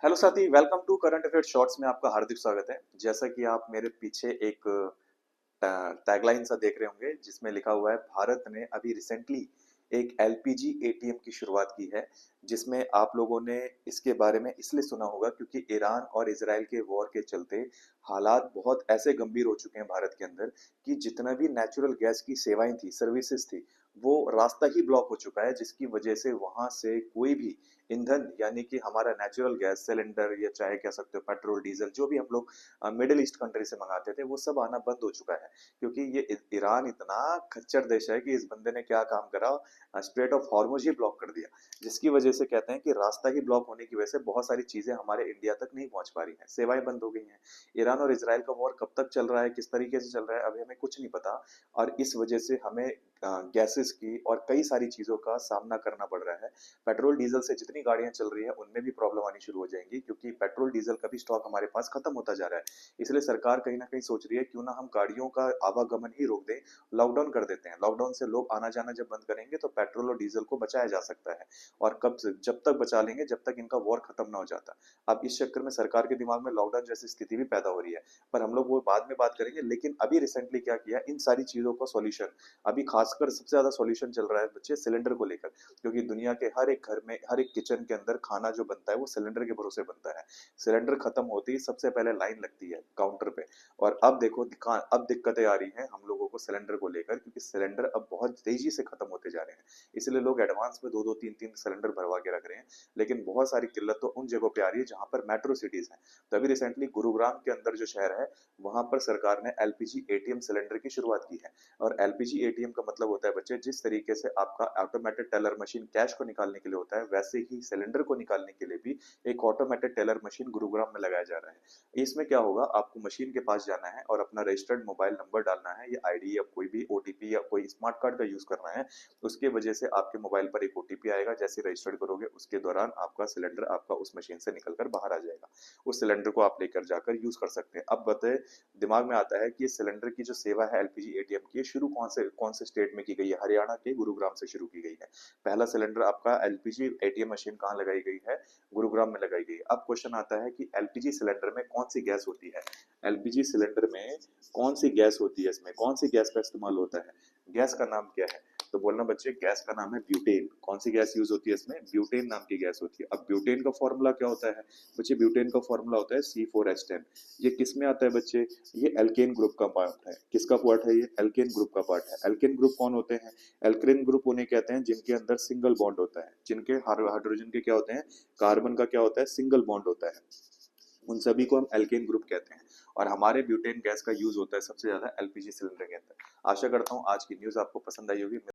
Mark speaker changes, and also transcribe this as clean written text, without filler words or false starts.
Speaker 1: Hello साथी, welcome to current affair shorts में आपका हार्दिक स्वागत है। जैसा कि आप मेरे पीछे एक टैगलाइन सा देख रहे होंगे जिसमें लिखा हुआ है, भारत ने अभी रिसेंटली एक एलपीजी एटीएम की शुरुआत की है। जिसमें आप लोगों ने इसके बारे में इसलिए सुना होगा क्योंकि ईरान और इजराइल के वॉर के चलते हालात बहुत ऐसे गंभीर हो चुके हैं भारत के अंदर कि जितना भी नेचुरल गैस की सेवाएं थी, सर्विसेज थी, वो रास्ता ही ब्लॉक हो चुका है, जिसकी वजह से वहां से कोई भी ईंधन यानी कि हमारा नेचुरल गैस सिलेंडर या चाहे कह सकते हो पेट्रोल डीजल जो भी हम लोग मिडिल ईस्ट कंट्री से मंगाते थे, वो सब आना बंद हो चुका है। क्योंकि ये ईरान इतना खच्चर देश है कि इस बंदे ने क्या काम करा, straight of Hormuz he block कर दिया। जिसकी वजह से कहते हैं कि रास्ता ही ब्लॉक होने की वजह से बहुत सारी चीजें हमारे इंडिया तक नहीं पहुंच पा रही हैं, सेवाएं बंद हो गई हैं। ईरान और इसराइल का वॉर कब तक चल रहा है, किस तरीके से चल रहा है, अभी हमें कुछ नहीं पता। और इस वजह से हमें गैसेस की और कई सारी चीजों का सामना करना पड़ रहा है। पेट्रोल डीजल से जितनी गाड़ियां चल रही है उनमें भी प्रॉब्लम आनी शुरू हो जाएंगी, क्योंकि पेट्रोल डीजल का भी स्टॉक हमारे पास खत्म होता जा रहा है। इसलिए सरकार कहीं ना कहीं सोच रही है क्यों ना हम गाड़ियों का आवागमन ही रोक दें, लॉकडाउन कर देते हैं। लॉकडाउन से लोग आना जाना जब बंद करेंगे तो पेट्रोल और डीजल को बचाया जा सकता है। और कब से जब तक बचा लेंगे जब तक इनका वॉर खत्म ना हो जाता। अब इस चक्कर में सरकार के दिमाग में लॉकडाउन जैसी स्थिति भी पैदा हो रही है, पर हम लोग वो बाद में बात करेंगे। लेकिन अभी रिसेंटली क्या किया, इन सारी चीजों का सॉल्यूशन अभी खासकर सबसे ज्यादा सॉल्यूशन चल रहा है बच्चे सिलेंडर को लेकर। क्योंकि दुनिया के हर एक घर में, हर एक किचन के अंदर खाना जो बनता है वो सिलेंडर के भरोसे बनता है। सिलेंडर खत्म होते ही सबसे पहले लाइन लगती है काउंटर पे। और अब देखो अब दिक्कतें आ रही हैं हम लोगों को सिलेंडर को लेकर, क्योंकि सिलेंडर अब बहुत तेजी से खत्म होते जा रहे हैं। इसलिए लोग एडवांस में दो दो तीन तीन सिलेंडर भरवा के रख रहे हैं। लेकिन बहुत सारी किल्लत तो उन जगहों पे आ रही है जहां पर मेट्रो सिटीज हैं। तो अभी रिसेंटली गुरुग्राम के अंदर जो शहर है, वहां पर सरकार ने एलपीजी एटीएम सिलेंडर की शुरुआत की है। और एलपीजी एटीएम का मतलब होता है बच्चे, जिस तरीके से आपका ऑटोमेटेड टेलर मशीन कैश को निकालने के लिए होता है, वैसे ही सिलेंडर को निकालने के लिए भी एक ऑटोमेटेड टेलर मशीन गुरुग्राम में लगाया जा रहा है। इसमें क्या होगा, आपको मशीन के पास जाना है और अपना रजिस्टर्ड मोबाइल नंबर डालना है, या आईडी या कोई भी ओटीपी या कोई स्मार्ट कार्ड का यूज करना है। उसके वजह से आपके मोबाइल पर एक ओटीपी आएगा, जैसे रजिस्टर्ड करोगे उसके दौरान आपका सिलेंडर आपका उस मशीन से निकलकर बाहर आ जाएगा। उस सिलेंडर को आप लेकर जाकर यूज कर सकते हैं। अब बताए, दिमाग में आता है कि सिलेंडर की जो सेवा है एलपीजी एटीएम की, शुरू कौन से स्टेट में की गई है? हरियाणा के गुरुग्राम से शुरू की गई है। पहला सिलेंडर आपका एलपीजी एटीएम मशीन कहाँ लगाई गई है? गुरुग्राम में लगाई गई है। अब क्वेश्चन आता है कि एलपीजी सिलेंडर में कौन सी गैस होती है? एलपीजी सिलेंडर में कौन सी गैस होती है? इसमें कौन सी गैस का इस्तेमाल होता है? गैस का नाम क्या है? तो बोलना बच्चे, गैस का नाम है ब्यूटेन। कौन सी गैस यूज होती है इसमें? ब्यूटेन नाम की गैस होती है। अब ब्यूटेन का फॉर्मूला क्या होता है बच्चे? ब्यूटेन का फॉर्मूला होता है C4H10। ये किस में आता है बच्चे? ये एल्केन ग्रुप का पार्ट है। किसका पार्ट है? ये एल्केन ग्रुप का पार्ट है। एल्केन ग्रुप कौन होते हैं? एल्केन ग्रुप उन्हें कहते हैं जिनके अंदर सिंगल बॉन्ड होता है, जिनके हाइड्रोजन के क्या होते हैं, कार्बन का क्या होता है, सिंगल बॉन्ड होता है। उन सभी को हम एल्केन ग्रुप कहते हैं। और हमारे ब्यूटेन गैस का यूज होता है सबसे ज्यादा एलपीजी सिलेंडर के अंदर। आशा करता हूँ आज की न्यूज आपको पसंद आई होगी।